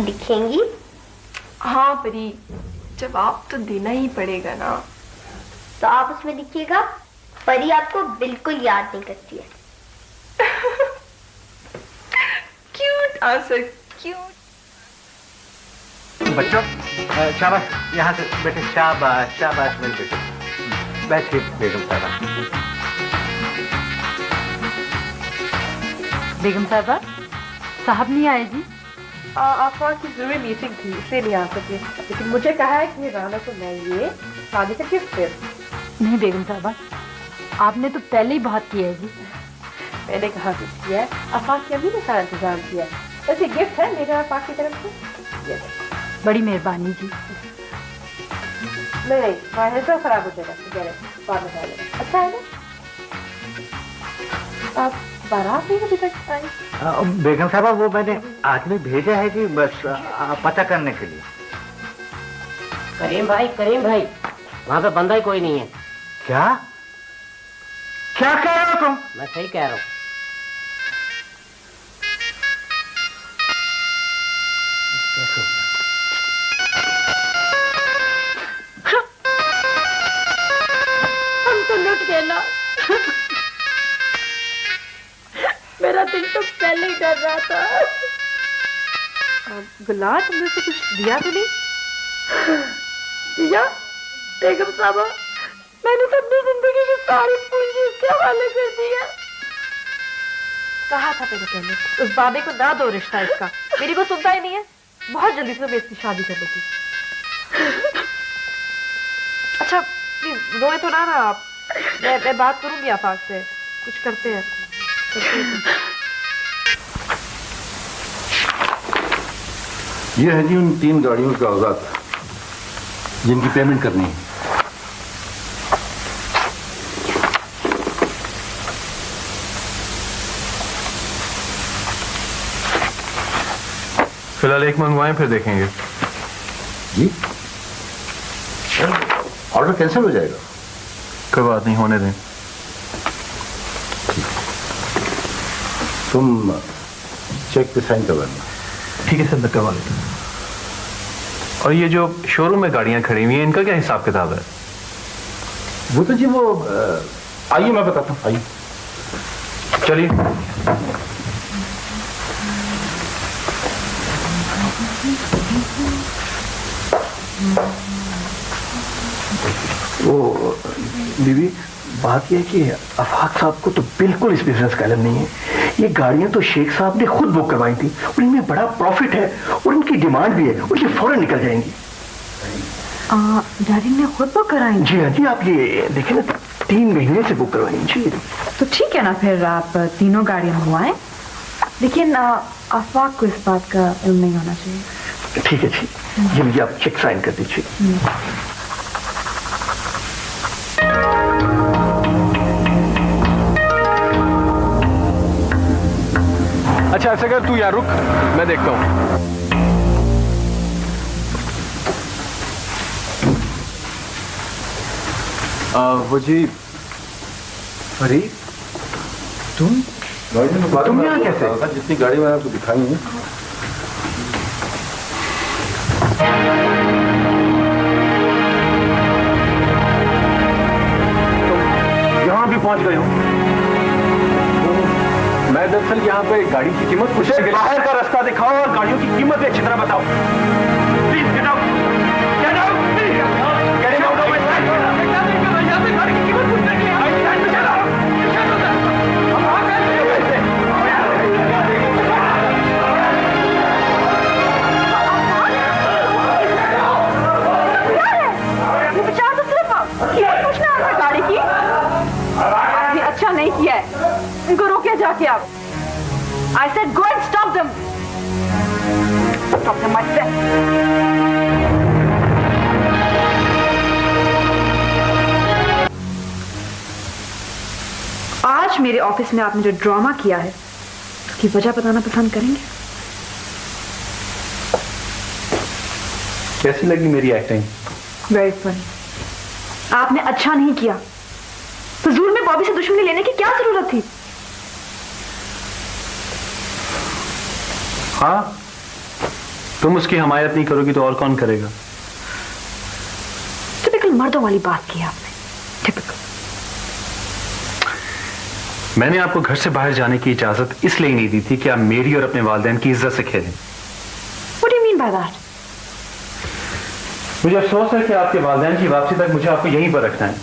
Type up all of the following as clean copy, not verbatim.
दिखेंगी? हाँ परी, जवाब तो देना ही पड़ेगा ना। तो आप उसमें दिखिएगा। परी आपको बिल्कुल याद नहीं करती है। Cute answer, cute. बच्चों शाबाश, यहाँ से बेटे, शाबाश शाबाश मेरे बेटे। बैठिए बेगम साहबा। बेगम साहबा, साहब नहीं आए जी? आफा की जरूरी मीटिंग थी इसलिए नहीं आ सके, लेकिन मुझे कहा है कि राना को मैं ये शादी का गिफ्ट दे। नहीं बेगम साहबा, आपने तो पहले ही बहुत किया है जी। मैंने कहा कुछ किया है, आफाक की अभी ने सारा इंतजाम किया है। वैसे गिफ्ट है मेरा आफाक की तरफ से। बड़ी मेहरबानी जी। नहीं फाइनेंस खराब हो जाएगा, बाद में खा लेना। अच्छा है ना? आप बारात नहीं अभी तक आई? बेगम साहबा वो मैंने आदमी भेजा है कि बस पता करने के लिए। करीम भाई वहाँ पे बंदा ही कोई नहीं है। क्या क्या कह रहे हो तुम? मैं सही कह रहा हूँ। हम तो लुट गए ना। मेरा दिल तो पहले ही डर रहा था। गुलाब तुमने से कुछ दिया तो नहीं? दिया? बेगम साहबा, मैंने तो अपनी जिंदगी की सारी पूंजी उसके हवाले कर दी है। कहा था मैंने पहले, उस बाबे को ना दो रिश्ता इसका। मेरी को सुनता ही नहीं है। बहुत जल्दी से मैं इसकी शादी कर लूंगी। अच्छा रोए तो ना आप। मैं बात करूंगी आफाक से, कुछ करते हैं। ये है जी उन 3 गाड़ियों के कागजात जिनकी पेमेंट करनी है। फिलहाल एक मंगवाएं फिर देखेंगे। जी ऑर्डर कैंसिल हो जाएगा। कोई बात नहीं, होने दें। तुम चेक पे साइन करवाना। ठीक है सर, मैं करवा लेता हूँ। और ये जो शोरूम में गाड़ियां खड़ी हुई हैं, इनका क्या हिसाब किताब है? वो तो जी वो आइए मैं बताता हूँ, आइए चलिए। वो बीवी, बात यह है कि आफाक साहब को तो बिल्कुल इस बिजनेस का इल्म नहीं है। ये गाड़ियां तो शेख साहब ने खुद बुक करवाई थी और इनमें बड़ा प्रॉफिट है और इनकी डिमांड भी है और ये फौरन निकल जाएंगी। डैडी ने खुद बुक कराई? जी हाँ जी, आप ये देखें ना, 3 महीने से बुक करवाई जी। तो ठीक है ना, फिर आप तीनों गाड़ियां मंगवाएं, लेकिन आफाक को इस बात का इल्म नहीं होना चाहिए। ठीक है जी, ये मुझे आप चेक साइन कर दीजिए। अच्छा ऐसा कर, तू यार रुक, मैं देखता हूँ। वो जी अरे तुम तुम यहाँ कैसे? जितनी गाड़ी मैंने आपको दिखाई है यहाँ भी पहुंच गए हो? मैं दरअसल यहाँ पे गाड़ी की कीमत पूछने के लिए। बाहर का रास्ता दिखाओ और गाड़ियों की कीमत भी अच्छी तरह बताओ। Please get out, get out, please get out of my site. यहाँ पे गाड़ी की कीमत पूछने के लिए गाड़ी की आपने अच्छा नहीं किया है, इनको रोके जाके आप। I said go and stop them. Stop them myself. आज मेरे ऑफिस में आपने जो ड्रामा किया है उसकी वजह बताना पसंद करेंगे? कैसी लगी मेरी एक्टिंग? Very funny. आपने अच्छा नहीं किया। फजूल में बॉबी से दुश्मनी लेने की क्या जरूरत थी? हाँ तुम उसकी हमायत नहीं करोगी तो और कौन करेगा? टिपिकल मर्दों वाली बात की आपने। टिपिकल। मैंने आपको घर से बाहर जाने की इजाजत इसलिए नहीं दी थी कि आप मेरी और अपने वालिदैन की इज्जत से खेलें। What do you mean by that? मुझे अफसोस है कि आपके वालिदैन की वापसी तक मुझे आपको यहीं पर रखना है,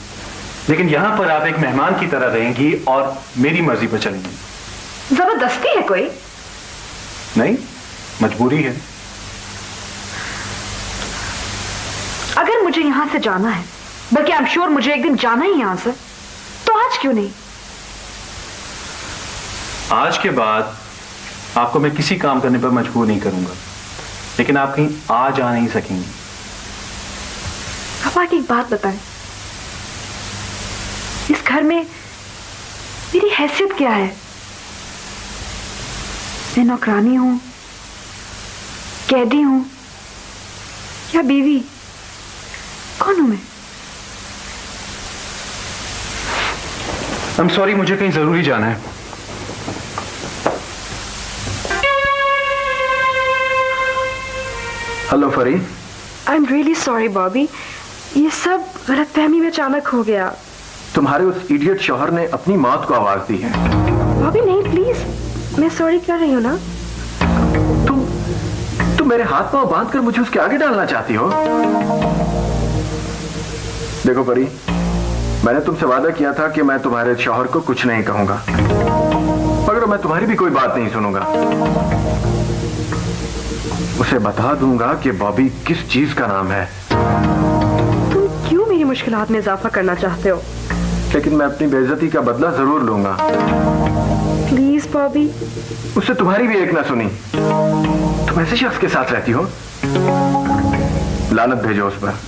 लेकिन यहां पर आप एक मेहमान की तरह रहेंगी और मेरी मर्जी पर चलेंगी। जबरदस्ती है कोई? नहीं, मजबूरी है। अगर मुझे यहां से जाना है, बल्कि आई एम श्योर मुझे एक दिन जाना ही यहां से, तो आज क्यों नहीं? आज के बाद आपको मैं किसी काम करने पर मजबूर नहीं करूंगा, लेकिन आप कहीं आ जा नहीं सकेंगी। पापा की एक बात बताएं, इस घर में मेरी हैसियत क्या है? मैं नौकरानी हूं, कैदी हूं या बीवी? कौन हूं मैं? आई एम सॉरी, मुझे कहीं जरूरी जाना है। हेलो फरी। I am really sorry Bobby, ये सब गलतफहमी में अचानक हो गया। तुम्हारे उस इडियट शौहर ने अपनी मौत को आवाज दी है। बॉबी नहीं, प्लीज, मैं सॉरी कर रही हूँ ना। तुम मेरे हाथ पांव बांध कर मुझे उसके आगे डालना चाहती हो? देखो परी, मैंने तुमसे वादा किया था कि मैं तुम्हारे शौहर को कुछ नहीं कहूंगा, मगर मैं तुम्हारी भी कोई बात नहीं सुनूंगा। उसे बता दूंगा कि बॉबी किस चीज का नाम है। तुम क्यों मेरी मुश्किलात में इजाफा करना चाहते हो? लेकिन मैं अपनी बेइज्जती का बदला जरूर लूंगा। प्लीज बॉबी। उससे तुम्हारी भी एक ना सुनी। तुम ऐसे शख्स के साथ रहती हो, लानत भेजो उस पर।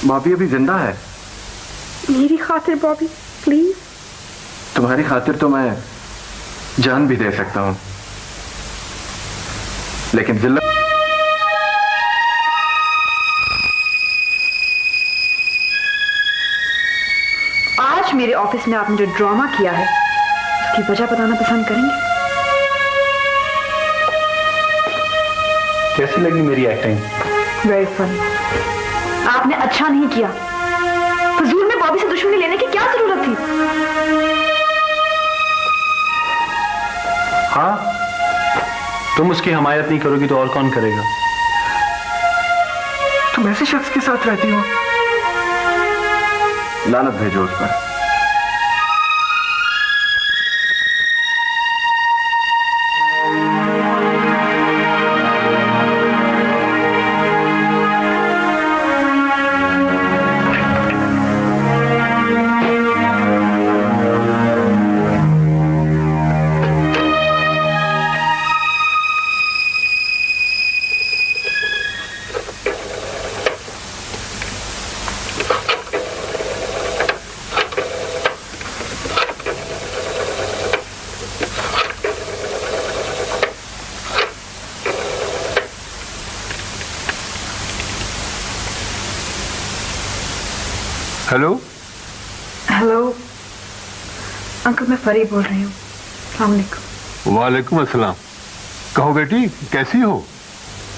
बॉबी अभी जिंदा है। मेरी खातिर बॉबी, प्लीज। तुम्हारी खातिर तो मैं जान भी दे सकता हूं, लेकिन जिल्लत। आज मेरे ऑफिस में आपने जो ड्रामा किया है, उसकी वजह बताना पसंद करेंगे? कैसी लगी मेरी एक्टिंग? Very funny. आपने अच्छा नहीं किया। फजूल में बॉबी से दुश्मनी लेने की क्या जरूरत थी? हाँ, तुम उसकी हमायत नहीं करोगी तो और कौन करेगा? तुम ऐसे शख्स के साथ रहती हो, लानत भेजो उस पर। हेलो। हेलो अंकल, मैं फरी बोल रही हूँ। अस्सलाम वालेकुम। वालेकुम अस्सलाम। कहो बेटी, कैसी हो?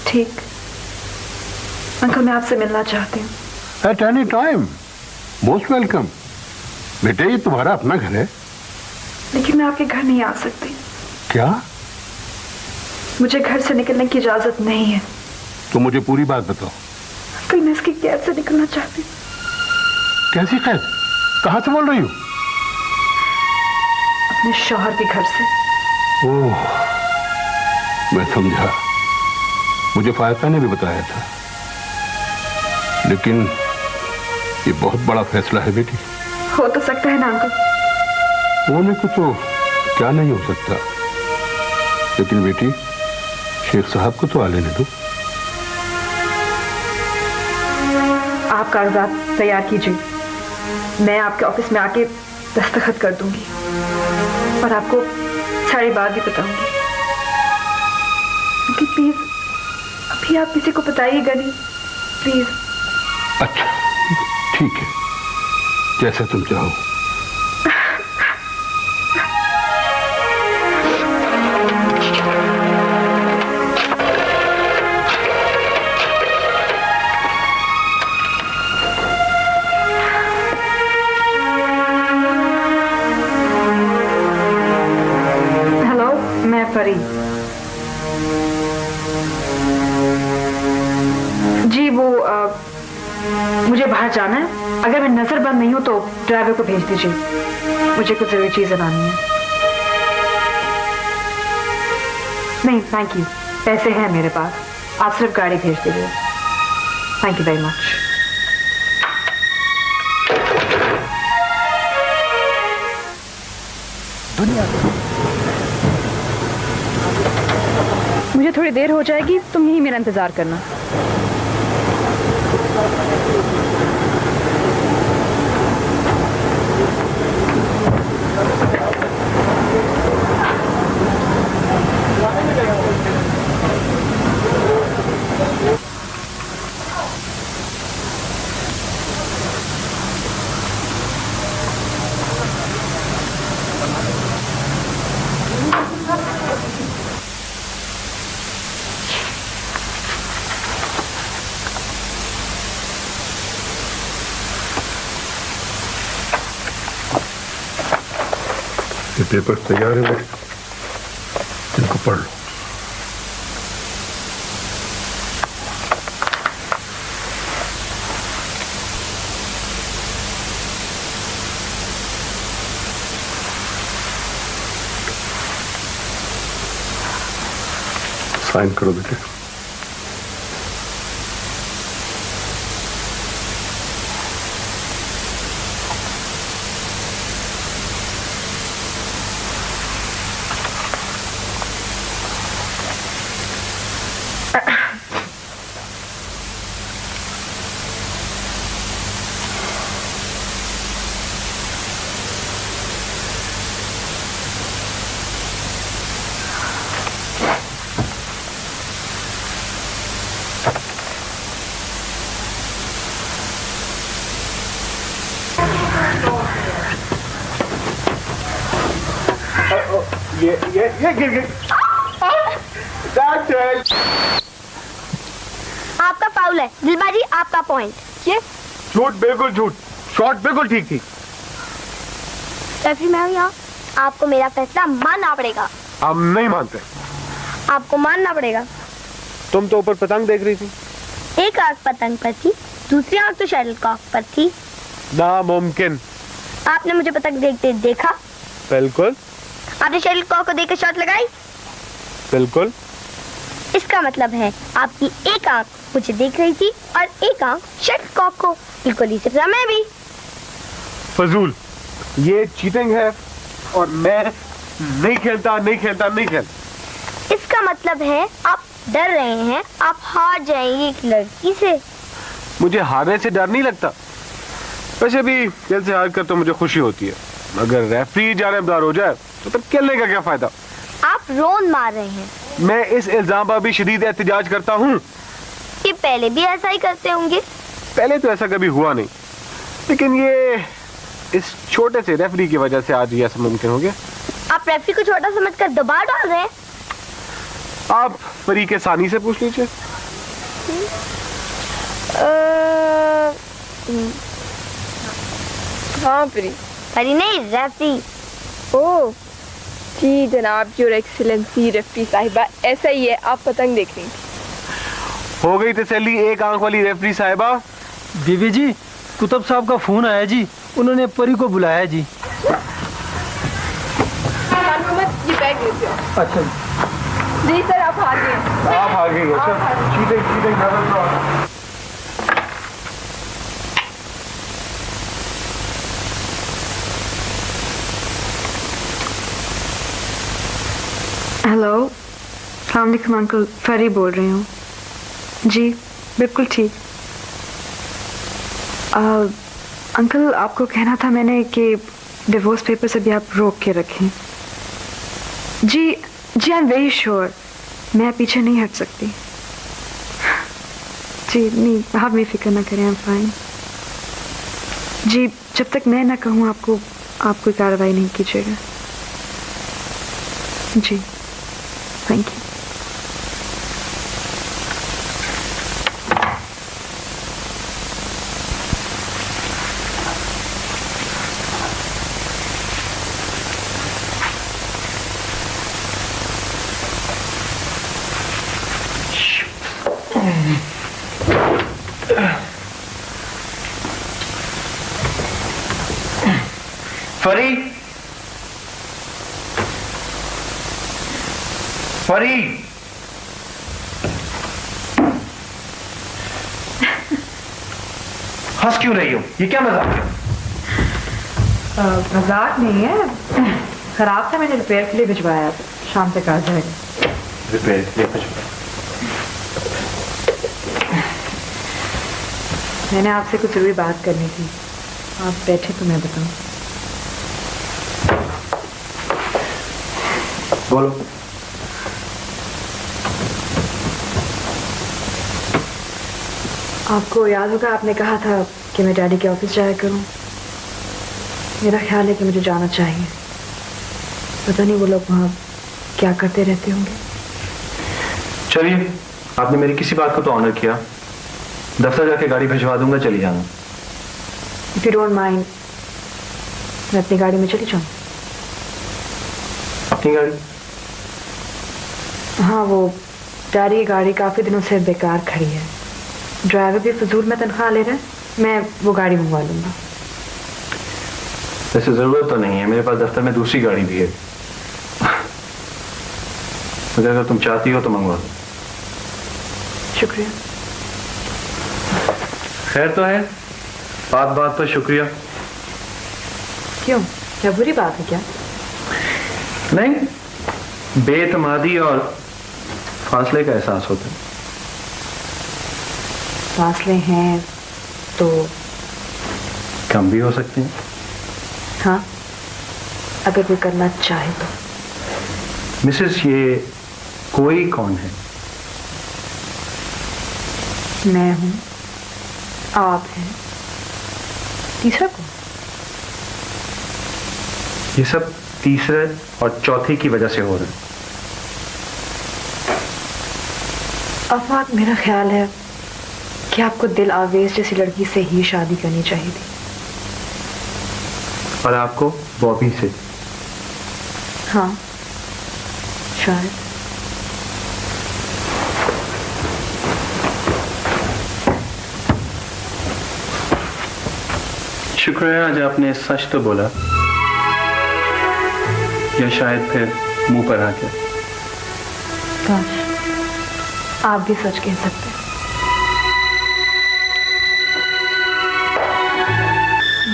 ठीक। अंकल, मैं आपसे मिलना चाहती हूँ। At any time, most welcome. बेटे, ये तुम्हारा अपना घर है। लेकिन मैं आपके घर नहीं आ सकती। क्या? मुझे घर से निकलने की इजाजत नहीं है। तो मुझे पूरी बात बताओ। अंकल, मैं इसकी कैद से निकलना चाहती हूँ। कैसी कैद? कहां से बोल रही हो? अपने शौहर के घर से। ओह, मैं समझा। मुझे फायदा ने भी बताया था, लेकिन ये बहुत बड़ा फैसला है बेटी। हो तो सकता है ना अंकल? होने को तो क्या नहीं हो सकता, लेकिन बेटी, शेख साहब को तो आ लेने दो। आप कागजात तैयार कीजिए, मैं आपके ऑफिस में आके दस्तखत कर दूंगी और आपको सारी बात भी बताऊंगी। प्लीज अभी आप किसी को बताइएगा नहीं, प्लीज। अच्छा, ठीक है, जैसा तुम चाहो। बाहर जाना है? अगर मैं नजरबंद नहीं हूं तो ड्राइवर को भेज दीजिए, मुझे कुछ जरूरी चीजें लानी है। नहीं थैंक यू, पैसे हैं मेरे पास, आप सिर्फ गाड़ी भेज दीजिए। Thank you very much. मुझे थोड़ी देर हो जाएगी, तुम यहीं मेरा इंतजार करना। ये पेपर तैयार है बेटे, इनको पढ़ लो। साइन करो बेटे। ये गिर गई। आपका फाउल है दिलबाजी, आपका पॉइंट। ये झूठ, बिल्कुल झूठ, शॉट बिल्कुल ठीक थी। रेफरी मैं हूँ यहाँ, आपको मेरा फैसला मानना पड़ेगा। हम नहीं मानते। आपको मानना पड़ेगा। तुम तो ऊपर पतंग देख रही थी। एक आंख पतंग पर थी, दूसरी आंख तो शटलकॉक पर थी। नामुमकिन। आपने मुझे पतंग देखते देखा? बिल्कुल। आपने शटलकॉक को देखकर शॉट लगाई? बिल्कुल। इसका मतलब है आपकी एक आंख मुझे देख रही थी और एक आंख शटलकॉक को। बिल्कुल इसी तरह मैं भी। फजूल, ये चीटिंग है और मैं नहीं खेलता, नहीं खेलता, नहीं खेलता। इसका मतलब है आप डर रहे हैं, आप हार जाएंगे एक लड़की से। मुझे हारने से डर नहीं लगता। वैसे भी खेल से हार कर तो मुझे खुशी होती है, अगर रेफरी जानबदार हो जाए तो फिर खेलने का क्या फायदा। आप रोन मार रहे हैं। मैं इस इल्जाम पर भी शदीद एहतजाज करता हूँ कि पहले भी ऐसा ही करते होंगे। पहले तो ऐसा कभी हुआ नहीं, लेकिन ये इस छोटे से रेफरी की वजह से आज ये ऐसा मुमकिन हो गया। आप रेफरी को छोटा समझकर दबाव डाल रहे हैं। आप फरीक सानी से पूछ लीजिए। हाँ परी। परी नहीं, रेफरी। ओह जी जनाब, योर एक्सीलेंसी रेफरी साहिबा, ऐसा ही है, आप पतंग देख रही थी। हो गई तसल्ली एक आंख वाली रेफरी साहिबा। बीबी जी, कुतुब साहब का फोन आया जी, उन्होंने परी को बुलाया जी। ये बैग लेते हो। अच्छा जी सर, आप हार गए। आप हार गई। चीटिंग, चीटिंग, हेलो, अस्सलाम वालेकुम अंकल, फरी बोल रही हूँ। जी बिल्कुल ठीक। अंकल आपको कहना था मैंने कि डिवोर्स पेपर्स अभी आप रोक के रखें। जी जी, आई एम वेरी श्योर, मैं पीछे नहीं हट सकती। जी नहीं, आप बेफिक्र ना करें, आई एम फाइन। जी जब तक मैं ना कहूँ आपको, आप कोई कार्रवाई नहीं कीजिएगा। जी थैंक यू। परी, परी, हंस क्यों रही हो? ये क्या मजाक है? मजाक नहीं है, खराब था, मैंने रिपेयर के लिए भिजवाया, शाम तक आ जाएगा। रिपेयर के लिए भिजवाया? मैंने आपसे कुछ जरूरी बात करनी थी, आप बैठे तो मैं बताऊं। बोलो। आपको याद होगा आपने कहा था कि मैं डैडी के ऑफिस जाया करूं। मेरा ख्याल है कि मुझे जाना चाहिए। पता नहीं वो लोग वहां क्या करते रहते होंगे। चलिए, आपने मेरी किसी बात को तो ऑनर किया। दफ्तर जाके गाड़ी भिजवा दूंगा, चली जाना। इफ यू डोंट माइंड, मैं अपनी गाड़ी में चली जाऊं। अपनी गाड़ी? हाँ, वो डैडी की गाड़ी काफी दिनों से बेकार खड़ी है। ड्राइवर भी फजूल में तनख्वाह ले रहे हैं, मैं वो गाड़ी मंगवा लूंगा। वैसे जरूरत तो नहीं है, मेरे पास दफ्तर में दूसरी गाड़ी भी है। मगर अगर तुम चाहती हो तो मंगवा दो। शुक्रिया। खैर तो है, बात बात पर शुक्रिया। क्यों, क्या बुरी बात है क्या? नहीं, बेतमादी और फासले का एहसास होता है। फासले हैं तो कम भी हो सकते हैं। हाँ, अगर कोई करना चाहे तो। मिसेस, ये कोई कौन है? मैं हूं, आप हैं, तीसरा कौन? ये सब तीसरे और चौथे की वजह से हो रहा है। आफाक, मेरा ख्याल है कि आपको दिल आवेज जैसी लड़की से ही शादी करनी चाहिए थी। और आपको बॉबी से? हाँ, शायद। शुक्र है आज आपने सच तो बोला, या शायद फिर मुंह पर आ गया। काश आप भी सच कह सकते।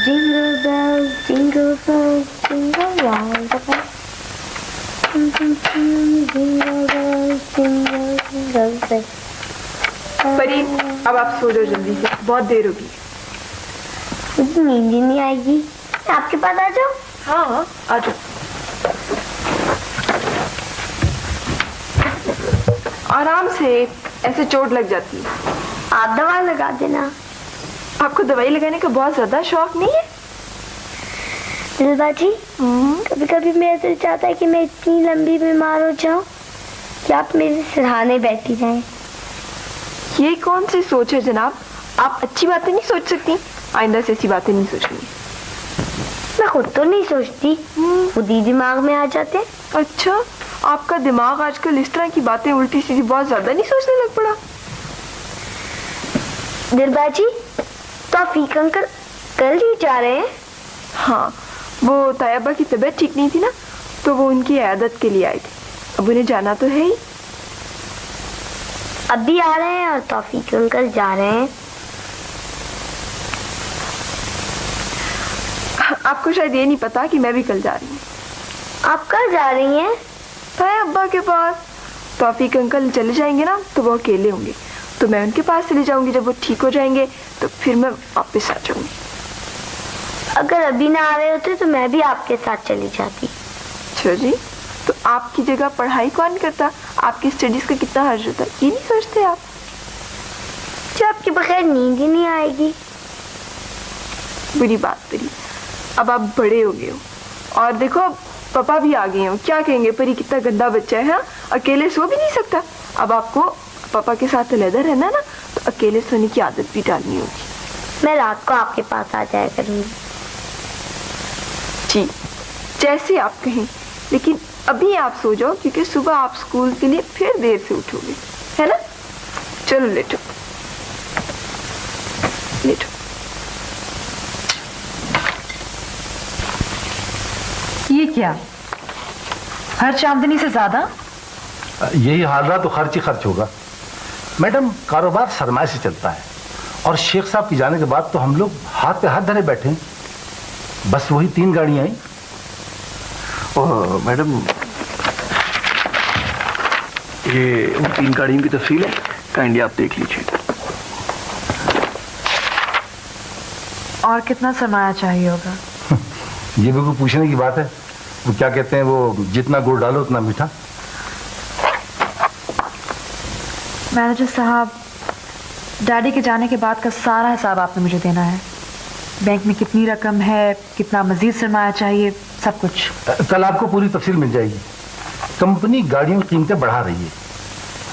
Jingle bells, jingle bells, jingle all the way. Jingle bells, jingle, jingle bells. परी, अब आप सो जाओ जल्दी से, बहुत देर होगी। मुझे नींद ही नहीं आएगी, आपके पास आ जाओ। हाँ, आ जाओ। आराम से, ऐसे चोट लग जाती है। आप दवा लगा देना। आपको दवाई लगाने का बहुत ज्यादा शौक नहीं है? दिलबा जी, कभी कभी मेरा दिल चाहता है कि मैं इतनी लंबी बीमार हो जाऊं कि आप मेरे सिरहाने बैठी रहें। ये कौन सी सोच है जनाब? आप अच्छी बातें नहीं सोच सकती, आइंदा से ऐसी बातें नहीं सोचनी। मैं खुद तो नहीं सोचती, खुद ही दिमाग में आ जाते। अच्छा, आपका दिमाग आजकल इस तरह की बातें उल्टी सीधी बहुत ज्यादा नहीं सोचने लग पड़ा? दिलबा जी, तौफीक अंकल कल ही जा रहे हैं। हाँ, वो तैयबा की तबीयत ठीक नहीं थी ना, तो वो उनकी इयादत के लिए आए थे। अब उन्हें जाना तो है ही। अभी आ रहे हैं और तौफीक अंकल जा रहे हैं। आपको शायद ये नहीं पता कि मैं भी कल जा रही हूँ। आप कल जा रही हैं? तैयबा के पास। तौफीक अंकल चले जाएंगे ना तो वो अकेले होंगे, तो मैं उनके पास चले जाऊंगी। जब वो ठीक हो जाएंगे तो फिर मैं वापस आ जाऊंगी। अगर अभी ना आ रहे होते तो मैं भी आपके साथ चली जाती। अच्छा जी, तो आपकी जगह पढ़ाई कौन करता? आपकी स्टडीज का कितना खर्च होता, ये नहीं सोचते आप? जो आपके बगैर नींद ही नहीं आएगी। बुरी बात परी, अब आप बड़े हो गए हो, और देखो अब पापा भी आ गए हो। क्या कहेंगे, परी कितना गंदा बच्चा है, अकेले सो भी नहीं सकता। अब आपको पापा के साथ अलहदा रहना ना, तो अकेले सोने की आदत भी डालनी होगी। मैं रात को आपके पास आ जाया करूंगी। जी, जैसे आप कहें, लेकिन अभी आप सो जाओ क्योंकि सुबह आप स्कूल के लिए फिर देर से उठोगे, है ना? चलो लेटो लेटो। ये क्या, खर्च आमदनी से ज्यादा? यही हाल रहा तो खर्च ही खर्च होगा मैडम। कारोबार सरमाए से चलता है और शेख साहब की जाने के बाद तो हम लोग हाथ पे हाथ धरे बैठे हैं। बस वही 3 गाड़ियां आई। और मैडम ये उन 3 गाड़ियों की तफसील है, काइंडली आप देख लीजिए। और कितना सरमाया चाहिए होगा? ये बिल्कुल पूछने की बात है। वो क्या कहते हैं, वो जितना गुड़ डालो उतना मीठा। मैनेजर साहब, डैडी के जाने के बाद का सारा हिसाब आपने मुझे देना है। बैंक में कितनी रकम है, कितना मजीद सरमाया चाहिए, सब कुछ। कल आपको पूरी तफसील मिल जाएगी। कंपनी गाड़ियों की कीमतें बढ़ा रही है।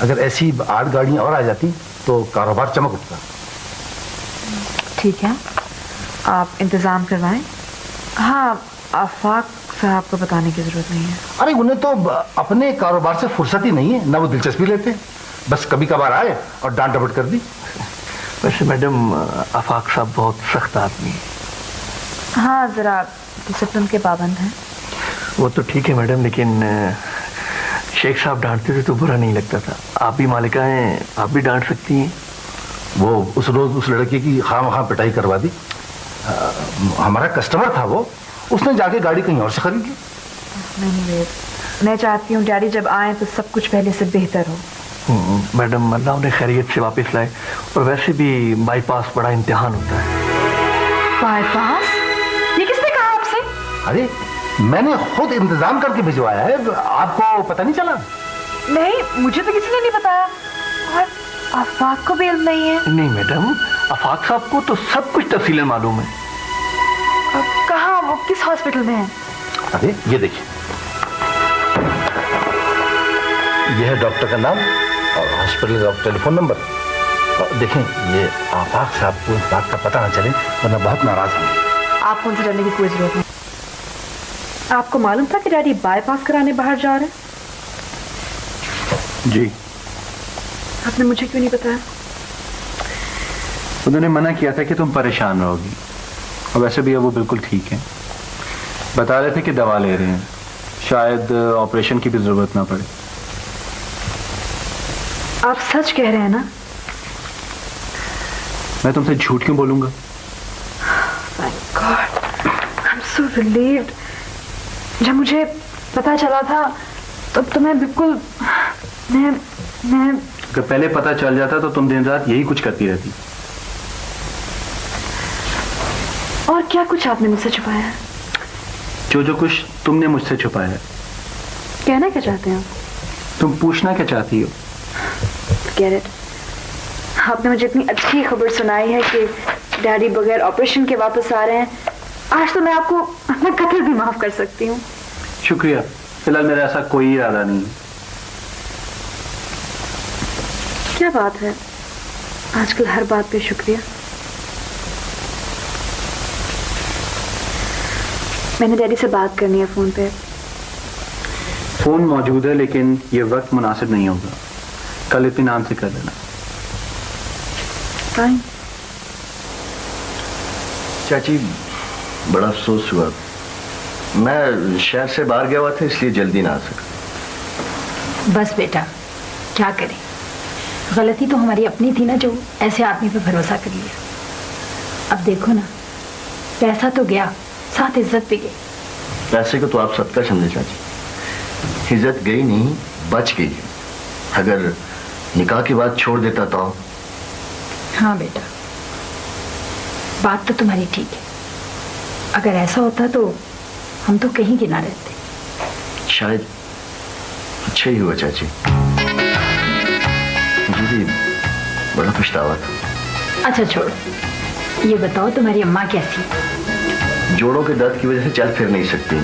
अगर ऐसी 8 गाड़ियां और आ जाती तो कारोबार चमक उठता। ठीक है, आप इंतजाम करवाएं। हाँ, आफाक साहब को बताने की जरूरत नहीं है। अरे उन्हें तो अपने कारोबार से फुर्सत ही नहीं है, ना वो दिलचस्पी लेते। बस कभी कभार आए और डांट डपट कर दी। वैसे मैडम आफाक साहब बहुत सख्त आदमी है। हाँ, जरा डिसिप्लिन के पाबंद हैं। वो तो ठीक है मैडम, लेकिन शेख साहब डांटते थे तो बुरा नहीं लगता था। आप भी मालिका हैं, आप भी डांट सकती हैं। वो उस रोज उस लड़के की खाम पिटाई करवा दी। हमारा कस्टमर था वो, उसने जाके गाड़ी कहीं और से खरीद ली। नहीं, मैं चाहती हूँ डैडी जब आए तो सब कुछ पहले से बेहतर हो। मैडम अल्लाह उन्हें खैरियत से वापस लाए। और वैसे भी बाईपास बड़ा इम्तिहान होता है। बाईपास? ये किसने कहा आपसे? अरे मैंने खुद इंतजाम करके भिजवाया है, आपको पता नहीं चला? नहीं, मुझे तो किसी ने नहीं बताया। और आफाक को भी इल्म नहीं है? नहीं मैडम, आफाक साहब को तो सब कुछ तफसीलन मालूम है। कहाँ, वो किस हॉस्पिटल में है? अरे ये देखिए, यह है डॉक्टर का नाम और हॉस्पिटल का टेलीफोन नंबर। और देखें, ये आफाक साहब को इस बात का पता ना चले वरना बहुत नाराज होंगे। आपको उनसे डरने की कोई जरूरत नहीं। आपको मालूम था कि डैडी बाईपास कराने बाहर जा रहे हैं? जी। आपने मुझे क्यों नहीं बताया? उन्होंने मना किया था कि तुम परेशान रहोगी, और वैसे भी अब वो बिल्कुल ठीक है। बता रहे थे कि दवा ले रहे हैं, शायद ऑपरेशन की भी जरूरत ना पड़े। आप सच कह रहे हैं ना? मैं तुमसे झूठ क्यों बोलूंगा? Thank God, I'm so relieved। जब मुझे पता चला था तब तो मैं बिल्कुल मैं अगर पहले पता चल जाता तो तुम दिन रात यही कुछ करती रहती। और क्या कुछ आपने मुझसे छुपाया है? जो कुछ तुमने मुझसे छुपाया है। कहना क्या चाहते हैं आप? तुम पूछना क्या चाहती हो? Get it? आपने मुझे इतनी अच्छी खबर सुनाई है कि डैडी बगैर ऑपरेशन के वापस आ रहे हैं। आज तो मैं आपको अपना कत्ल भी माफ कर सकती हूँ। शुक्रिया, फिलहाल मेरा ऐसा कोई इरादा नहीं। क्या बात है, आजकल हर बात पे शुक्रिया। मैंने डैडी से बात करनी है फोन पे। फोन मौजूद है लेकिन ये वक्त मुनासिब नहीं होगा। कल इत्मीनान से कर लेना। फाइन। चाची, बड़ा अफसोस हुआ। मैं शहर से बाहर गया हुआ था इसलिए जल्दी ना आ सका। बस बेटा, क्या करें, गलती तो हमारी अपनी थी ना, जो ऐसे आदमी पे भरोसा कर लिया। अब देखो ना, पैसा तो गया, साथ इज्जत भी गई। पैसे को तो आप सबका समझे चाची, इज्जत गई नहीं, बच गई। अगर निकाह की बात छोड़ देता तो। हाँ बेटा, बात तो तुम्हारी ठीक है। अगर ऐसा होता तो हम तो कहीं की ना रहते। शायद अच्छा ही हुआ चाची, मुझे भी बड़ा पछतावा था। अच्छा छोड़ो, ये बताओ तुम्हारी अम्मा कैसी है? जोड़ों के दर्द की वजह से चल फिर नहीं सकती,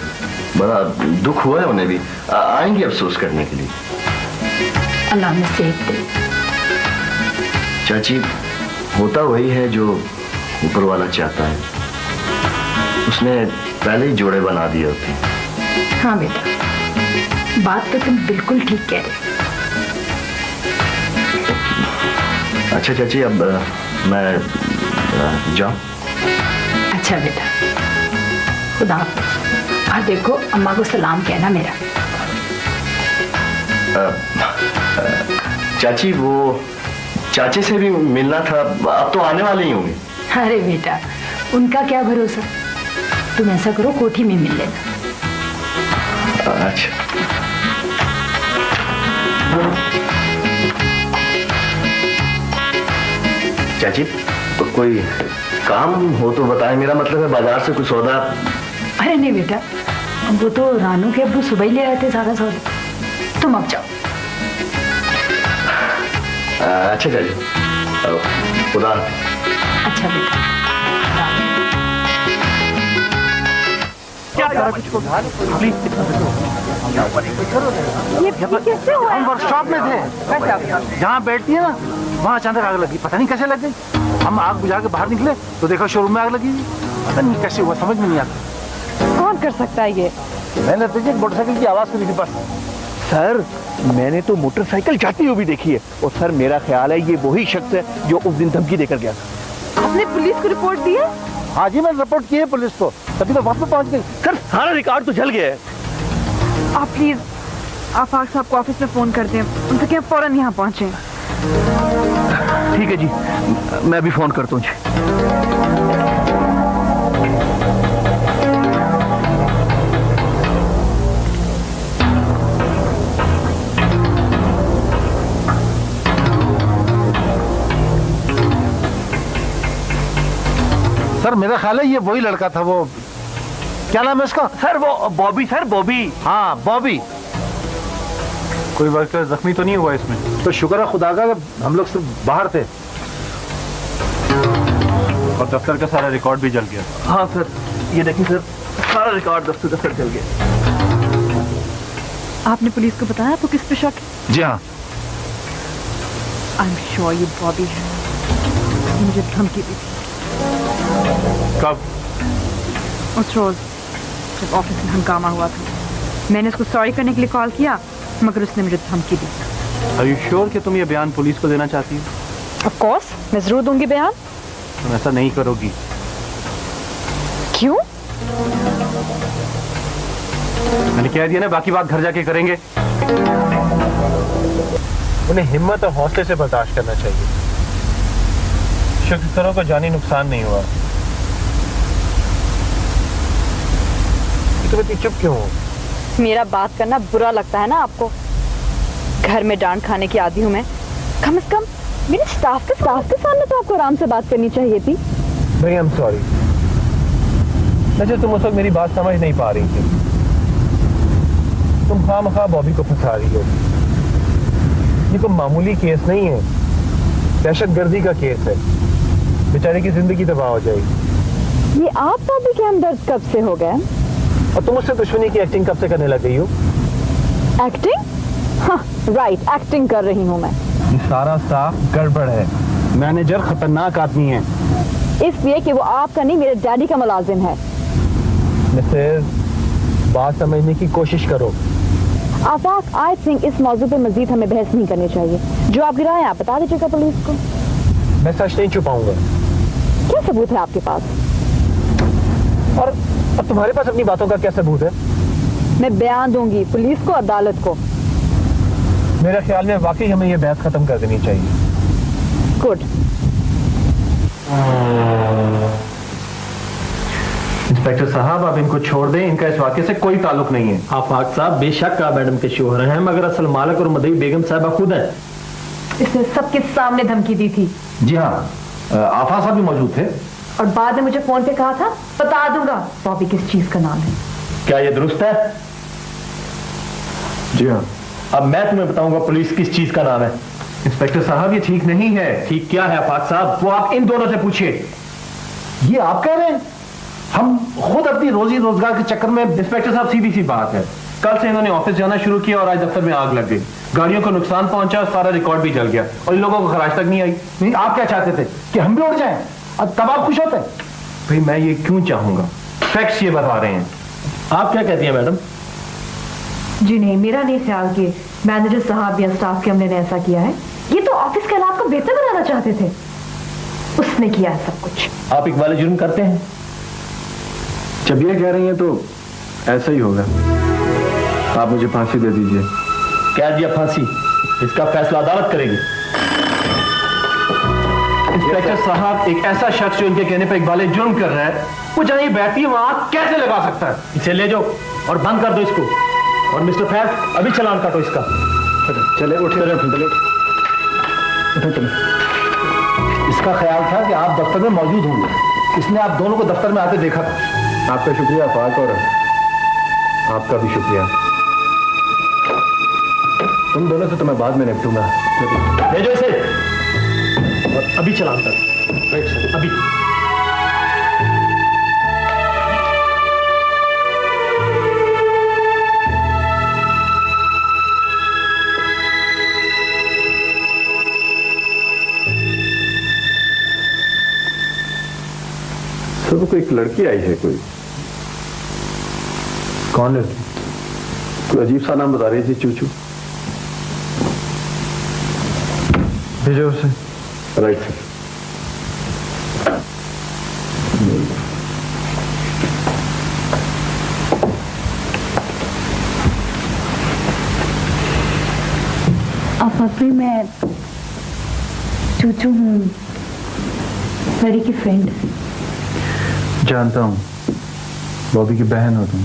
बड़ा दुख हुआ है उन्हें भी। आएंगे अफसोस करने के लिए। अल्लाह में सेहत दे। चाची, होता वही है जो ऊपर वाला चाहता है। उसने पहले ही जोड़े बना दिए होते। हाँ बेटा, बात तो तुम बिल्कुल ठीक कह रहे। अच्छा चाची, अब मैं जाऊं? अच्छा बेटा, खुदा हाफिज़। और देखो अम्मा को सलाम कहना मेरा। चाची वो चाचे से भी मिलना था, अब तो आने वाले ही होंगे। अरे बेटा उनका क्या भरोसा, तुम ऐसा करो कोठी में मिल लेना। अच्छा चाची तो कोई काम हो तो बताएं, मेरा मतलब है बाजार से कुछ सौदा। अरे नहीं बेटा, वो तो रानू के अब्बू सुबह ही ले आए थे सारा सौदा, तुम अब जाओ। अच्छा चाची खुदा। अच्छा बेटा हम वर्कशॉप में थे, जहाँ बैठती है ना वहाँ अचानक आग लगी, पता नहीं कैसे लग गई। हम आग बुझा के बाहर निकले तो देखो शोरूम में आग लगी, पता नहीं कैसे हुआ, समझ में नहीं आता। कौन कर सकता है ये? मैंने तो मोटरसाइकिल की आवाज सुनी थी बस। सर मैंने तो मोटरसाइकिल जाती हुई भी देखी है, और सर मेरा ख्याल है ये वही शख्स है जो उस दिन धमकी देकर गया था। आपने पुलिस को रिपोर्ट दी है? हाँ जी मैंने रिपोर्ट की है पुलिस को, तभी तो वक्त पे पहुंच गई। सर सारा रिकॉर्ड तो जल गया है। आप प्लीज आफाक साहब को ऑफिस में फोन कर दें, उनसे क्या फौरन यहाँ पहुंचे। ठीक है जी, मैं अभी फोन करता हूँ जी। सर मेरा ख्याल है ये वही लड़का था, वो क्या नाम है इसका? सर वो बॉबी, सर बॉबी। हाँ बॉबी। कोई वर्कर जख्मी तो नहीं हुआ इसमें? तो शुक्र है खुदा का हम लोग सिर्फ बाहर थे और दफ्तर का सारा रिकॉर्ड भी जल गया। हाँ सर ये देखिए सर, सारा रिकॉर्ड दफ्तर जल गया। आपने पुलिस को बताया आपको किस पे शक है? जी हाँ। आई एम श्योर ये बॉबी है, मुझे धमकी दी थी। कब? उस रोज जब ऑफिस में हंगामा हुआ था, मैंने उसको सॉरी करने के लिए कॉल किया, मगर उसने मुझे धमकी दी। Are you sure कि तुम ये बयान पुलिस को देना चाहती हो? ऑफ कोर्स मैं जरूर दूंगी बयान। तुम ऐसा नहीं करोगी। क्यों? मैंने कह दिया ना, बाकी बात घर जाके करेंगे। उन्हें हिम्मत और हौसले से बर्दाश्त करना चाहिए। शुक्र करो को जानी नुकसान नहीं हुआ। तुम इतनी चुप क्यों हो? मेरा बात करना बुरा लगता है ना आपको? घर में डांट खाने की आदी हूँ मैं, कम से कम मेरे स्टाफ के सामने तो आपको आराम से बात करनी चाहिए थी। भाई आई एम सॉरी, वैसे तुम उस वक्त मेरी बात समझ नहीं पा रही थी। तुम खामखा बॉबी को फंसा रही हो। ये कोई मामूली केस नहीं है, दहशतगर्दी का केस है। बेचारे की जिंदगी तबाह हो जाएगी। ये आप बॉबी के हमदर्द कब से हो गए? और तुम उससे दुश्मनी की एक्टिंग कब से करने लग गई हो? एक्टिंग? हाँ राइट, एक्टिंग कर रही हूँ मैं। ये सारा स्टाफ गड़बड़ है। मैनेजर खतरनाक आदमी है। इसलिए कि वो आपका नहीं मेरे डैडी का मुलाजिम है। मिसेस, बात समझने की कोशिश करो। आफाक, आई थिंक इस मौजू पे मजीद हमें बहस नहीं करनी चाहिए। जो आपकी राय है आप बता दीजिएगा पुलिस को। मैं सच नहीं छुपाऊंगा। क्या सबूत है आपके पास? और अब तुम्हारे पास अपनी बातों का क्या सबूत है? मैं बयान दूंगी पुलिस को, अदालत को। मेरे ख्याल में वाकई हमें यह बहस खत्म कर देनी चाहिए। गुड। इंस्पेक्टर साहब आप इनको छोड़ दें, इनका इस वाकये से कोई ताल्लुक नहीं है। आफाक साहब बेशक आप मैडम के शोहर हैं, मगर असल मालिक और मदई बेगम साहबा खुद है। इसने सबके सामने धमकी दी थी। जी हाँ, आफा साहब भी मौजूद थे और बाद में मुझे फोन पे कहा था बता दूंगा बॉबी किस चीज का नाम है। क्या ये दुरुस्त है? जी हाँ। अब मैं तुम्हें बताऊंगा पुलिस किस चीज का नाम है। इंस्पेक्टर साहब ये ठीक नहीं है। ठीक क्या है आफाक साहब? वो आप इन दोनों से पूछिए। ये आप कह रहे हैं? हम खुद अपनी रोजी रोजगार के चक्कर में। इंस्पेक्टर साहब सीधी सी बात है, कल से इन्होंने ऑफिस जाना शुरू किया और आज दफ्तर में आग लग गई। गाड़ियों को नुकसान पहुंचा, सारा रिकॉर्ड भी जल गया और इन लोगों को खराज तक नहीं आई। नहीं, आप क्या चाहते थे कि हम भी उड़ जाएं? अब तब आप खुश होते? भाई मैं ये क्यों चाहूंगा, फैक्ट्स ये बता रहे हैं। आप क्या कहती हैं मैडम? जी नहीं, मेरा नहीं ख्याल कि मैनेजर साहब या स्टाफ के हमने ने ऐसा किया है। ये तो ऑफिस के हालात को बेहतर बनाना चाहते थे, उसने किया है सब कुछ। आप इकबाल जुर्म करते हैं? जब ये कह रही हैं तो ऐसा ही होगा। आप मुझे फांसी दे दीजिए। कैद या फांसी, इसका फैसला अदालत करेगी। इंस्पेक्टर साहब, एक ऐसा शख्स जो इनके कहने पर इकबाल जुर्म कर रहा है, वो जहाँ ये बैठती है वहां कैसे लगा सकता है? इसे ले जाओ और बंद कर दो इसको। और मिस्टर फैज, अभी चलान काटो इसका। चले उठे चले। इसका ख्याल था कि आप दफ्तर में मौजूद होंगे, इसने आप दोनों को दफ्तर में आते देखा था। आपका शुक्रिया फाक, और आपका भी शुक्रिया। तुम दोनों से तो मैं बाद में निपटूंगा। ले जाओ इसे और अभी चलान कर। अभी सब कोई एक लड़की आई है। कोई कौन लड़की? कोई अजीब सा नाम बता रही थी, चूचू। भेजो उसे। Right sir. आप अभी मैं चूचू हूँ, परी की फ्रेंड। जानता हूँ, बॉबी की बहन हो तुम।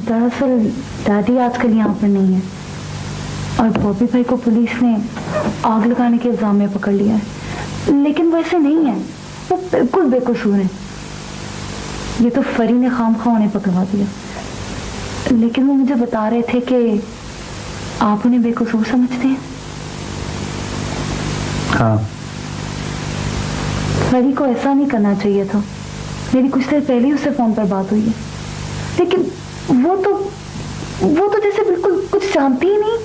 दरअसल दादी आजकल यहाँ पर नहीं है और बॉबी भाई को पुलिस ने आग लगाने के इल्जाम में पकड़ लिया है, लेकिन वो ऐसे नहीं है, वो बिल्कुल बेकसूर है। ये तो फरी ने खामखा उन्हें पकड़वा दिया, लेकिन वो मुझे बता रहे थे कि आप उन्हें बेकसूर समझते हैं। हाँ। फरी को ऐसा नहीं करना चाहिए था। मेरी कुछ देर पहले ही उससे फोन पर बात हुई है, लेकिन वो तो जैसे बिल्कुल कुछ जानती ही नहीं।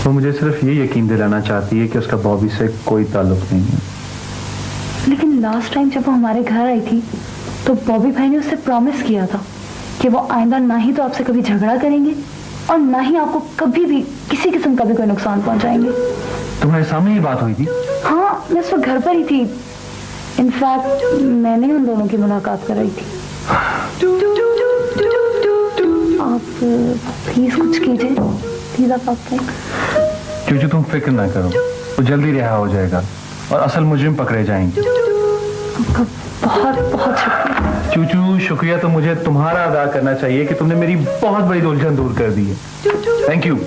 वो मुझे सिर्फ ये यकीन दिलाना चाहती है कि उसका बॉबी से कोई ताल्लुक नहीं है। लेकिन लास्ट टाइम जब वो हमारे घर आई थी तो बॉबी भाई ने उससे प्रॉमिस किया था कि वो आइंदा ना ही तो आपसे कभी झगड़ा करेंगे और ना ही आपको कभी भी किसी किस्म का भी कोई नुकसान पहुंचाएंगे। तुम्हारे सामने ही बात हुई थी? हाँ, मैं उस वक्त घर पर ही थी। इनफैक्ट मैंने उन दोनों की मुलाकात कराई थी। आप प्लीज कुछ कीजिए, प्लीज आप चूचू तुम फिक्र ना करो, वो जल्दी रिहा हो जाएगा और असल मुजरिम पकड़े जाएंगे। आपका बहुत बहुत शुक्रिया। चूचू शुक्रिया तो मुझे तुम्हारा अदा करना चाहिए कि तुमने मेरी बहुत बड़ी उलझन दूर कर दी है। Thank you.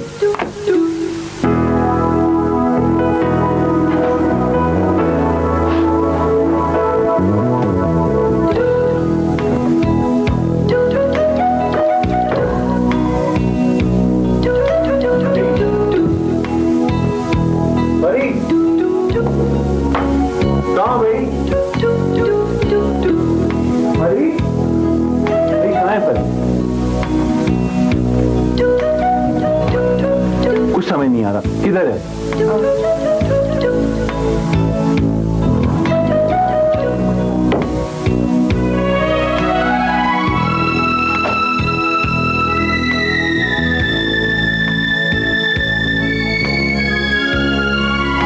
कुछ समझ नहीं आ रहा, किधर है?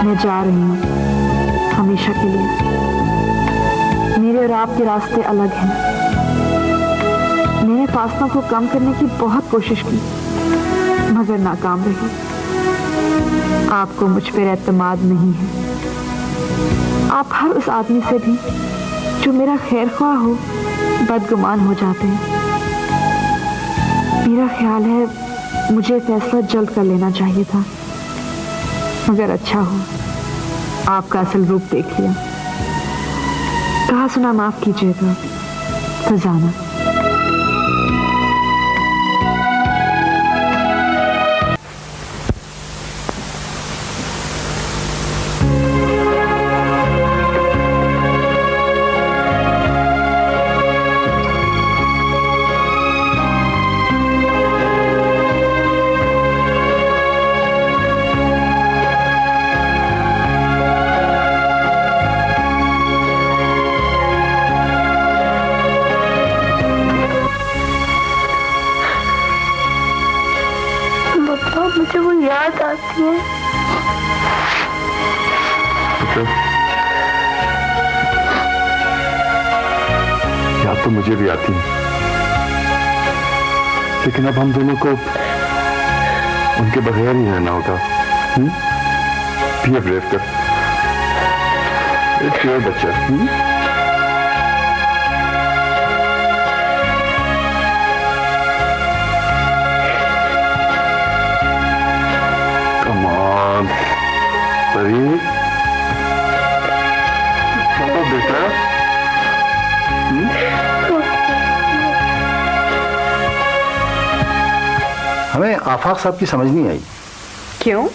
मैं जा रही हूँ हमेशा के लिए। मेरे और आपके रास्ते अलग हैं। मैंने फासलों को कम करने की बहुत कोशिश की मगर नाकाम रही। आपको मुझ पर एतमाद नहीं है। आप हर उस आदमी से भी जो मेरा खैर ख्वाह हो बदगुमान हो जाते हैं। मेरा ख्याल है मुझे फैसला जल्द कर लेना चाहिए था, मगर अच्छा हो आपका असल रूप देख लिया। कहा सुना माफ कीजिएगा, खजाना। मुझे वो याद आती है। याद तो मुझे भी आती है, लेकिन अब हम दोनों को उनके बगैर ही रहना होगा। पिए ब्रेव कर, एक प्योर बच्चा। Come on, परी, बेटा। हमें आफाक साहब की समझ नहीं आई। क्यों?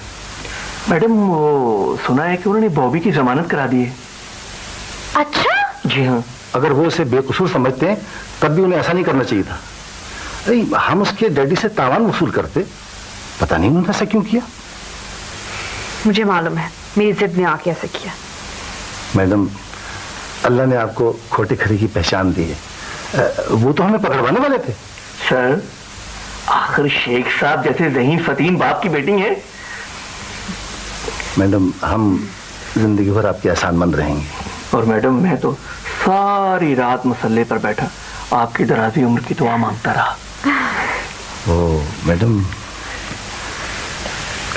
मैडम वो सुना है कि उन्होंने बॉबी की जमानत करा दी है। अच्छा? जी हाँ। अगर वो उसे बेकसूर समझते हैं तब भी उन्हें ऐसा नहीं करना चाहिए था। अरे हम उसके डैडी से तावान वसूल करते, पता नहीं उन्होंने ऐसा क्यों किया। मुझे मालूम है, मेरी जिद ने आके ऐसा किया। मैडम, अल्लाह ने आपको खोटे खरे की पहचान दी है। वो तो हमें पकड़वाने वाले थे। सर, आखिर शेख साहब जैसे ज़हीन फतीन बाप की बेटी हैं। मैडम, हम जिंदगी भर आपके एहसानमंद रहेंगे। और मैडम, मैं तो सारी रात मसल्ले पर बैठा आपकी दराजी उम्र की दुआ मांगता रहा। ओ मैडम,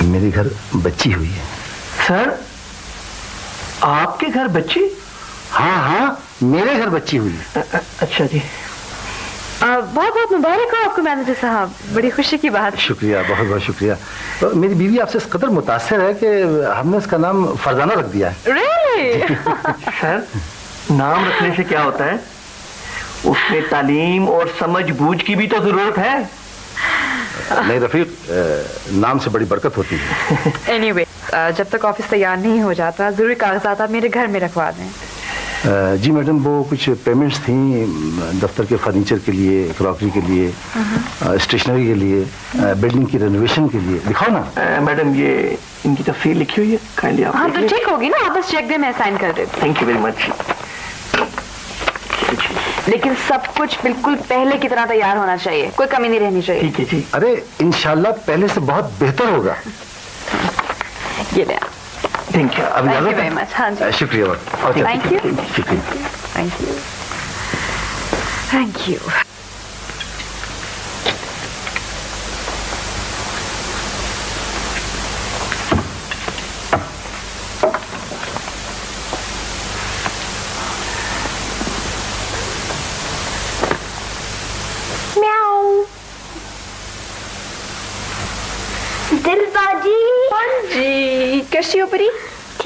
मेरे घर बच्ची हुई है। सर, आपके घर बच्ची? हाँ हाँ, मेरे घर बच्ची हुई है। अच्छा जी। बहुत बहुत मुबारक हो आपको मैनेजर साहब, बड़ी खुशी की बात। शुक्रिया, बहुत बहुत शुक्रिया। मेरी बीवी आपसे इस कदर मुतासिर है कि हमने इसका नाम फरजाना रख दिया है। Really? सर, नाम रखने से क्या होता है, उसमें तालीम और समझ बूझ की भी तो जरूरत है। नहीं रफीक, नाम से बड़ी बरकत होती है। Anyway, जब तक ऑफिस तैयार नहीं हो जाता जरूरी कागजात आप मेरे घर में रखवा दें। जी मैडम, वो कुछ पेमेंट्स थी दफ्तर के फर्नीचर के लिए, क्रॉकरी के लिए, स्टेशनरी के लिए, बिल्डिंग की रेनोवेशन के लिए। दिखाओ ना। मैडम, ये इनकी तफसील लिखी हुई है, काइंडली आप। हाँ तो ठीक होगी ना, आप बस चेक दें, मैं साइन कर देती हूँ। Thank you very much. लेकिन सब कुछ बिल्कुल पहले की तरह तैयार होना चाहिए, कोई कमी नहीं रहनी चाहिए। ठीक है जी। अरे इंशाल्लाह पहले से बहुत बेहतर होगा। ये ले। Thank you. अब थैंक यू वेरी मच। हाँ जी, शुक्रिया। थैंक यू, शुक्रिया। Thank you, thank you. दिलबाजी। हाँ जी, कैसी हो परी?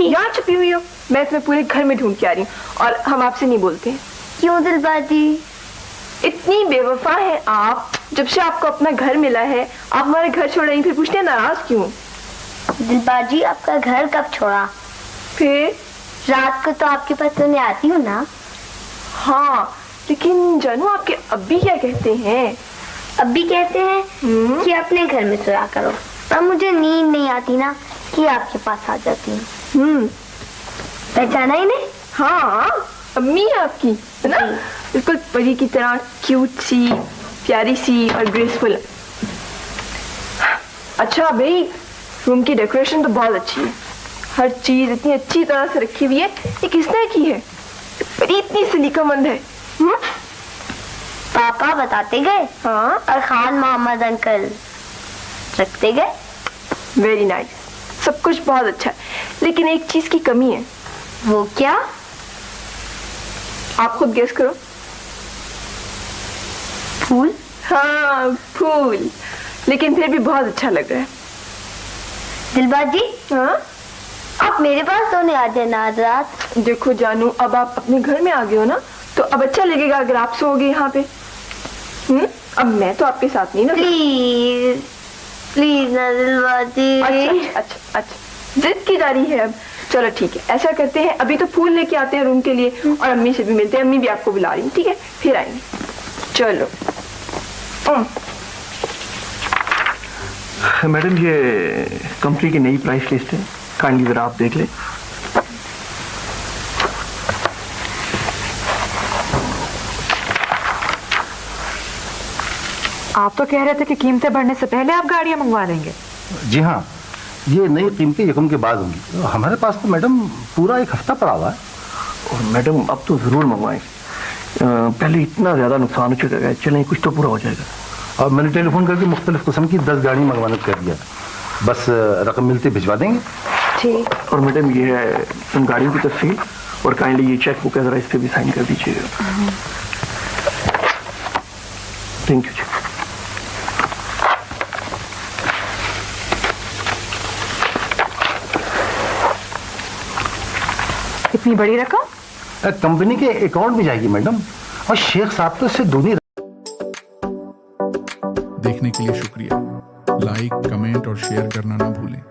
यहाँ छुपी हुई हो? मैं तुम्हें पूरे घर में ढूंढ के आ रही हूँ और हम आपसे नहीं बोलते हैं। क्यों दिलबाजी? इतनी बेवफा है आप। जब से आपको अपना घर मिला है आप हमारे घर छोड़ रही, फिर पूछते हैं नाराज क्यों? दिलबाजी, आपका घर कब छोड़ा? फिर रात को तो आपके पास सोने आती हूँ ना। हाँ, लेकिन जानू आपके अब्बी क्या कहते हैं? अब्बी कहते हैं कि अपने घर में सोया करो, पर मुझे नींद नहीं आती ना कि आपके पास आ जाती हूँ। पहचाना ही नहीं? हाँ, अम्मी है आपकी, है ना? बिल्कुल परी की तरह क्यूट सी, प्यारी सी और ग्रेसफुल। अच्छा भाई, रूम की डेकोरेशन तो बहुत अच्छी है, हर चीज इतनी अच्छी तरह से रखी हुई है। ये किसने की है? परी इतनी सलीकामंद है। पापा बताते गए। हाँ, और खान मोहम्मद अंकल रखते गए। वेरी नाइस, सब कुछ बहुत अच्छा है, लेकिन एक चीज की कमी है। वो क्या? आप खुद गेस करो। फूल? हाँ, फूल, लेकिन फिर भी बहुत अच्छा लग रहा है। दिलबाजी, हाँ, आप मेरे पास सोने आ जाना आज रात। देखो जानू, अब आप अपने घर में आ गए हो ना, तो अब अच्छा लगेगा अगर आप सोओगे यहाँ पे। अब मैं तो आपके साथ नहीं ना। प्लीज प्लीज ना दिलबाजी। अच्छा अच्छा अच्छा, जिद की जा रही है अब। चलो ठीक है, ऐसा करते हैं, अभी तो फूल लेके आते हैं रूम के लिए और अम्मी से भी मिलते हैं। अम्मी भी आपको बुला रही है, ठीक है? फिर आएंगे। चलो। मैडम, ये कंपनी की नई प्राइस लिस्ट है, काइंडली जरा आप देख लें। आप तो कह रहे थे कि कीमतें बढ़ने से पहले आप गाड़ियां मंगवा देंगे। जी हाँ, ये नई कीमतें यकम के बाद होंगी। हमारे पास तो मैडम पूरा एक हफ्ता पड़ा हुआ है। और मैडम अब तो जरूर मंगवाएं, पहले इतना ज्यादा नुकसान हो चुका है, चलें कुछ तो पूरा हो जाएगा। और मैंने टेलीफोन करके मुख्तलिफ किस्म की 10 गाड़ी मंगवाने को कह दिया, बस रकम मिलते भिजवा देंगे। ठीक। और मैडम ये है उन गाड़ियों की तफसील, और काइंडली ये चेक बुक है, जरा इस पे भी साइन कर दीजिएगा। थैंक यू जी। इतनी बड़ी रकम कंपनी के अकाउंट में जाएगी मैडम, और शेख साहब तो इससे दूनी। देखने के लिए शुक्रिया। लाइक, कमेंट और शेयर करना ना भूलें।